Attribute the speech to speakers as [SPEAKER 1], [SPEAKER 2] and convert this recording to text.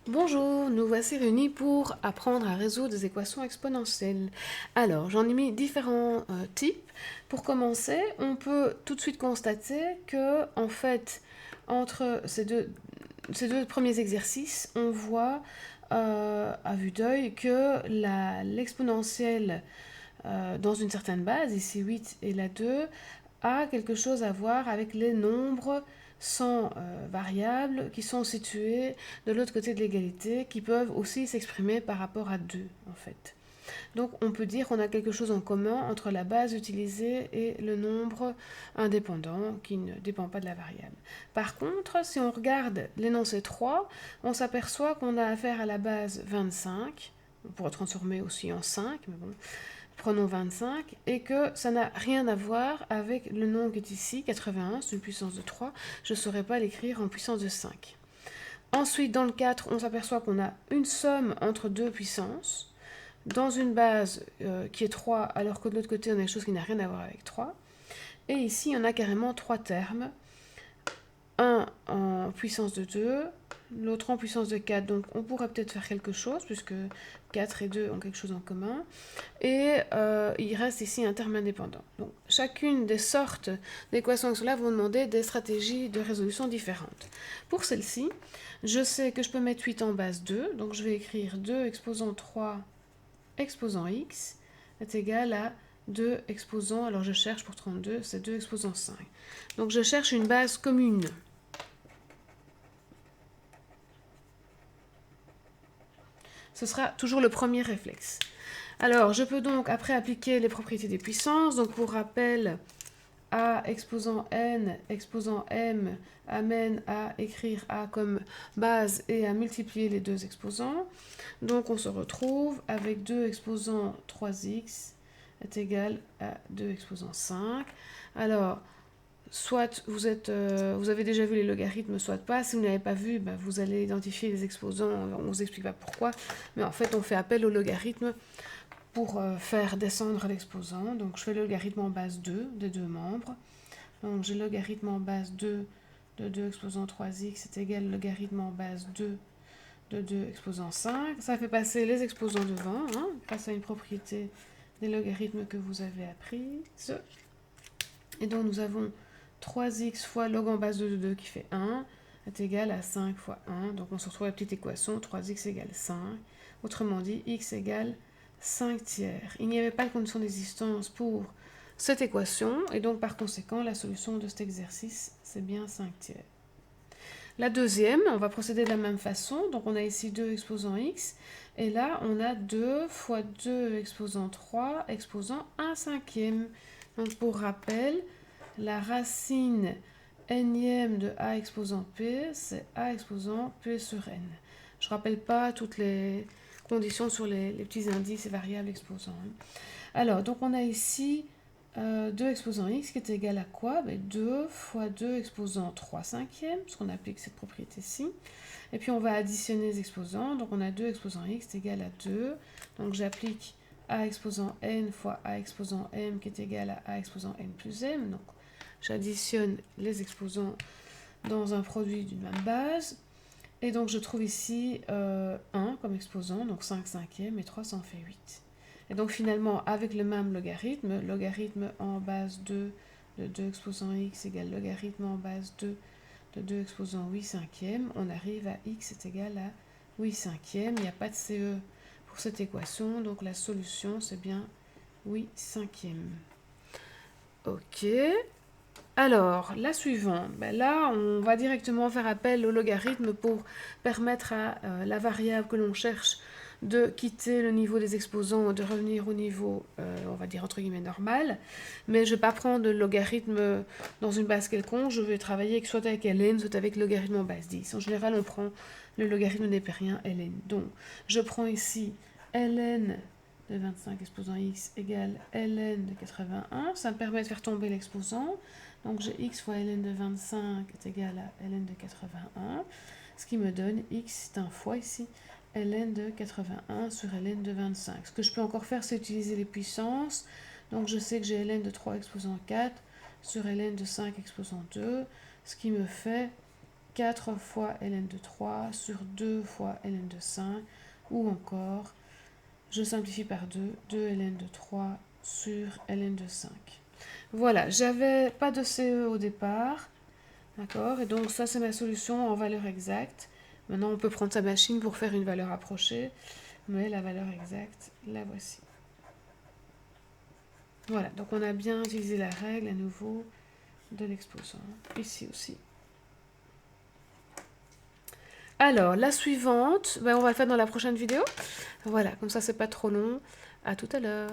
[SPEAKER 1] Bonjour, nous voici réunis pour apprendre à résoudre des équations exponentielles. Alors, j'en ai mis différents types. Pour commencer, on peut tout de suite constater que, en fait, entre ces deux premiers exercices, on voit à vue d'œil que l'exponentielle dans une certaine base, ici 8 et la 2, a quelque chose à voir avec les nombres sans variables qui sont situés de l'autre côté de l'égalité, qui peuvent aussi s'exprimer par rapport à 2 en fait. Donc on peut dire qu'on a quelque chose en commun entre la base utilisée et le nombre indépendant qui ne dépend pas de la variable. Par contre, si on regarde l'énoncé 3, on s'aperçoit qu'on a affaire à la base 25, on pourrait transformer aussi en 5, mais bon, prenons 25, et que ça n'a rien à voir avec le nombre qui est ici, 81, c'est une puissance de 3, je ne saurais pas l'écrire en puissance de 5. Ensuite, dans le 4, on s'aperçoit qu'on a une somme entre deux puissances, dans une base qui est 3, alors que de l'autre côté, on a quelque chose qui n'a rien à voir avec 3. Et ici, on a carrément trois termes, un en puissance de 2, l'autre en puissance de 4. Donc on pourrait peut-être faire quelque chose, puisque 4 et 2 ont quelque chose en commun. Et il reste ici un terme indépendant. Donc chacune des sortes d'équations là vont demander des stratégies de résolution différentes. Pour celle-ci, je sais que je peux mettre 8 en base 2, donc je vais écrire 2 exposant 3 exposant x est égal à 2 exposant, alors je cherche pour 32, c'est 2 exposant 5. Donc je cherche une base commune. Ce sera toujours le premier réflexe. Alors, je peux donc après appliquer les propriétés des puissances. Donc, pour rappel, a exposant n exposant m amène à écrire a comme base et à multiplier les deux exposants. Donc, on se retrouve avec 2 exposant 3x est égal à 2 exposant 5. Alors, soit vous avez déjà vu les logarithmes, soit pas. Si vous n'avez pas vu, vous allez identifier les exposants. On ne vous explique pas pourquoi. Mais en fait, on fait appel au logarithme pour faire descendre l'exposant. Donc, je fais le logarithme en base 2 des deux membres. Donc, j'ai le logarithme en base 2 de 2 exposant 3x est égal au logarithme en base 2 de 2 exposant 5. Ça fait passer les exposants devant, grâce à une propriété des logarithmes que vous avez apprise. Et donc, nous avons 3x fois log en base 2 de 2 qui fait 1 est égal à 5 fois 1. Donc on se retrouve à la petite équation 3x égale 5. Autrement dit, x égale 5 tiers. Il n'y avait pas de condition d'existence pour cette équation, et donc par conséquent, la solution de cet exercice, c'est bien 5 tiers. La deuxième, on va procéder de la même façon. Donc on a ici 2 exposant x, et là on a 2 fois 2 exposant 3 exposant 1 cinquième. Donc pour rappel, la racine nième de a exposant p, c'est a exposant p sur n. Je ne rappelle pas toutes les conditions sur les petits indices et variables exposants. Alors, donc on a ici 2 exposant x qui est égal à quoi? 2 fois 2 exposant 3 cinquièmes, parce qu'on applique cette propriété-ci. Et puis on va additionner les exposants, donc on a 2 exposant x est égal à 2. Donc j'applique a exposant n fois a exposant m qui est égal à a exposant n plus m. Donc j'additionne les exposants dans un produit d'une même base. Et donc je trouve ici 1 comme exposant, donc 5 cinquièmes, et 3 ça en fait 8. Et donc finalement, avec le même logarithme en base 2 de 2 exposant x égale logarithme en base 2 de 2 exposant 8 cinquièmes, on arrive à x est égal à 8 cinquièmes. Il n'y a pas de CE pour cette équation, donc la solution c'est bien 8 cinquièmes. Ok. Alors, la suivante, là, on va directement faire appel au logarithme pour permettre à la variable que l'on cherche de quitter le niveau des exposants et de revenir au niveau, on va dire entre guillemets, normal. Mais je ne vais pas prendre le logarithme dans une base quelconque, je vais travailler soit avec ln, soit avec le logarithme en base 10. En général, on prend le logarithme népérien ln. Donc, je prends ici ln de 25 exposant x égale ln de 81. Ça me permet de faire tomber l'exposant. Donc j'ai x fois ln de 25 est égal à ln de 81, ce qui me donne x, c'est un fois ici, ln de 81 sur ln de 25. Ce que je peux encore faire, c'est utiliser les puissances. Donc je sais que j'ai ln de 3 exposant 4 sur ln de 5 exposant 2, ce qui me fait 4 fois ln de 3 sur 2 fois ln de 5, ou encore, je simplifie par 2, 2 ln de 3 sur ln de 5. Voilà, j'avais pas de CE au départ, d'accord, et donc ça c'est ma solution en valeur exacte. Maintenant on peut prendre sa machine pour faire une valeur approchée, mais la valeur exacte, la voici. Voilà, donc on a bien utilisé la règle à nouveau de l'exposant, ici aussi. Alors, la suivante, ben, on va le faire dans la prochaine vidéo. Voilà, comme ça c'est pas trop long. À tout à l'heure.